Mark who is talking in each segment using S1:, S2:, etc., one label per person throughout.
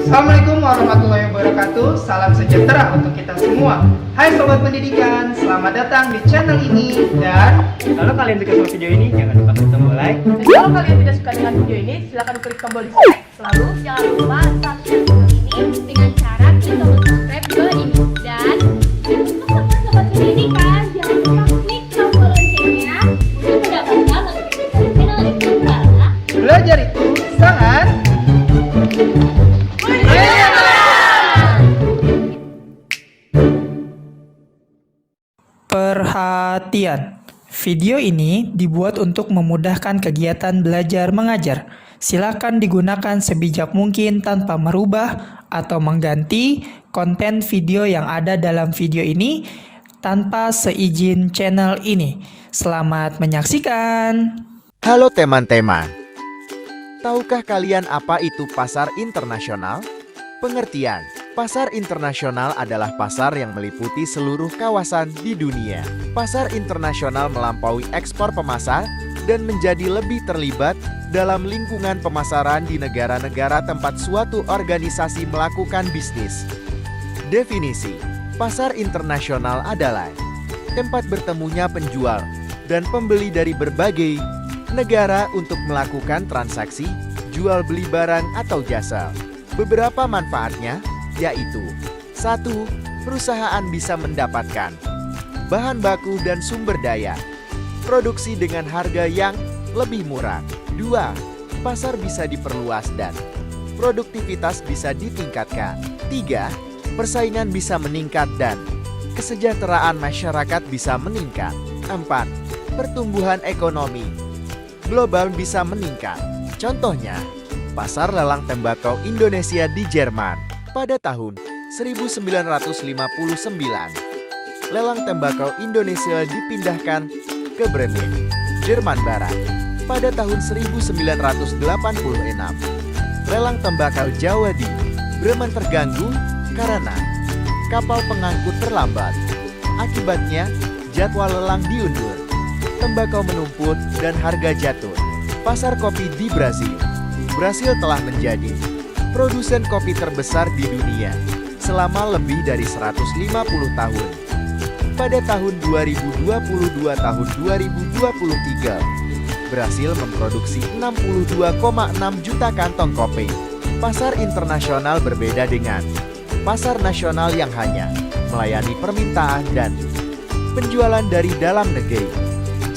S1: Assalamualaikum warahmatullahi wabarakatuh. Salam sejahtera untuk kita semua. Hai Sobat Pendidikan, selamat datang di channel ini. Dan kalau kalian suka sama video ini, jangan lupa klik tombol like.
S2: Dan kalau kalian tidak suka dengan video ini, silahkan klik tombol dislike. Selalu
S3: Jangan lupa subscribe channel ini dengan cara klik tombol subscribe ke ini. Dan untuk sobat-sobat pendidikan, jangan lupa klik tombol loncengnya untuk mendapatkan notifikasi channel YouTube karena
S1: Belajar itu sangat perhatian. Video ini dibuat untuk memudahkan kegiatan belajar mengajar. Silakan digunakan sebijak mungkin tanpa merubah atau mengganti konten video yang ada dalam video ini tanpa seizin channel ini. Selamat menyaksikan.
S4: Halo teman-teman, tahukah kalian apa itu pasar internasional? Pengertian, pasar internasional adalah pasar yang meliputi seluruh kawasan di dunia. Pasar internasional melampaui ekspor pemasaran dan menjadi lebih terlibat dalam lingkungan pemasaran di negara-negara tempat suatu organisasi melakukan bisnis. Definisi, pasar internasional adalah tempat bertemunya penjual dan pembeli dari berbagai negara untuk melakukan transaksi, jual beli barang atau jasa. Beberapa manfaatnya yaitu 1. Perusahaan bisa mendapatkan bahan baku dan sumber daya, produksi dengan harga yang lebih murah. 2. Pasar bisa diperluas dan produktivitas bisa ditingkatkan. 3. Persaingan bisa meningkat dan kesejahteraan masyarakat bisa meningkat. 4. Pertumbuhan ekonomi global bisa meningkat. Contohnya, pasar lelang tembakau Indonesia di Jerman pada tahun 1959. Lelang tembakau Indonesia dipindahkan ke Bremen, Jerman Barat pada tahun 1986. Lelang tembakau Jawa di Bremen terganggu karena kapal pengangkut terlambat. Akibatnya, jadwal lelang diundur, tembakau menumpuk dan harga jatuh. Pasar kopi di Brasil. Brasil telah menjadi produsen kopi terbesar di dunia selama lebih dari 150 tahun. Pada tahun 2022 tahun 2023, Brasil memproduksi 62,6 juta kantong kopi. Pasar internasional berbeda dengan pasar nasional yang hanya melayani permintaan dan penjualan dari dalam negeri.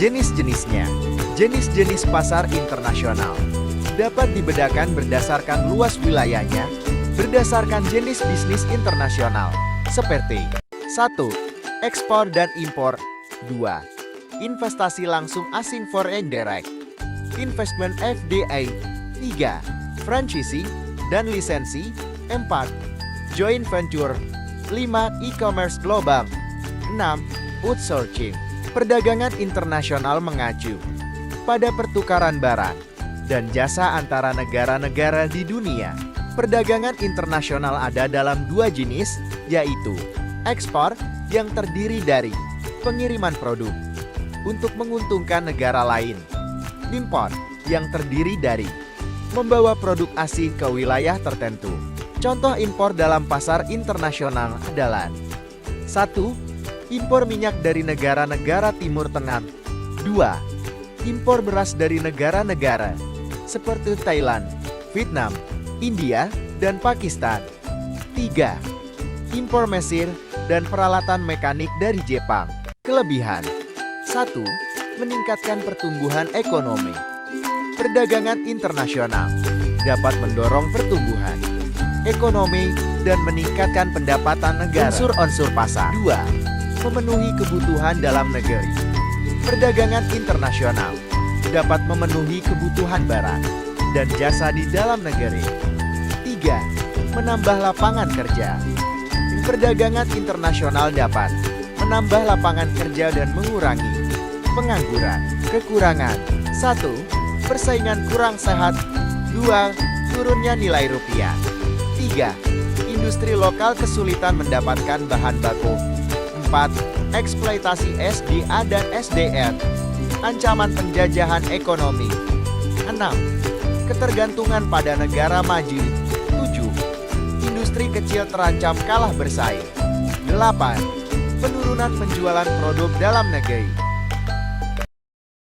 S4: Jenis-jenisnya. Jenis-jenis pasar internasional dapat dibedakan berdasarkan luas wilayahnya, berdasarkan jenis bisnis internasional, seperti 1. Ekspor dan impor. 2. Investasi langsung asing foreign direct investment FDI. 3. Franchising dan lisensi. 4. Joint venture. 5. E-commerce global. 6. Outsourcing. Perdagangan internasional mengacu pada pertukaran barang dan jasa antara negara-negara di dunia. Perdagangan internasional ada dalam dua jenis, yaitu ekspor yang terdiri dari pengiriman produk untuk menguntungkan negara lain, impor yang terdiri dari membawa produk asing ke wilayah tertentu. Contoh impor dalam pasar internasional adalah 1. Impor minyak dari negara-negara Timur Tengah. 2. Impor beras dari negara-negara seperti Thailand, Vietnam, India, dan Pakistan. 3. Impor mesin dan peralatan mekanik dari Jepang. Kelebihan 1. Meningkatkan pertumbuhan ekonomi. Perdagangan internasional dapat mendorong pertumbuhan ekonomi dan meningkatkan pendapatan negara. Unsur-unsur pasar. 2. Memenuhi kebutuhan dalam negeri. Perdagangan internasional dapat memenuhi kebutuhan barang dan jasa di dalam negeri. 3. Menambah lapangan kerja. Perdagangan internasional dapat menambah lapangan kerja dan mengurangi pengangguran. Kekurangan 1. Persaingan kurang sehat. 2. Turunnya nilai rupiah. 3. Industri lokal kesulitan mendapatkan bahan baku. 4. Eksploitasi SDA dan SDR. Ancaman penjajahan ekonomi. 6. Ketergantungan pada negara maju. 7. kecil terancam kalah bersaing. 8. Penurunan penjualan produk dalam negeri.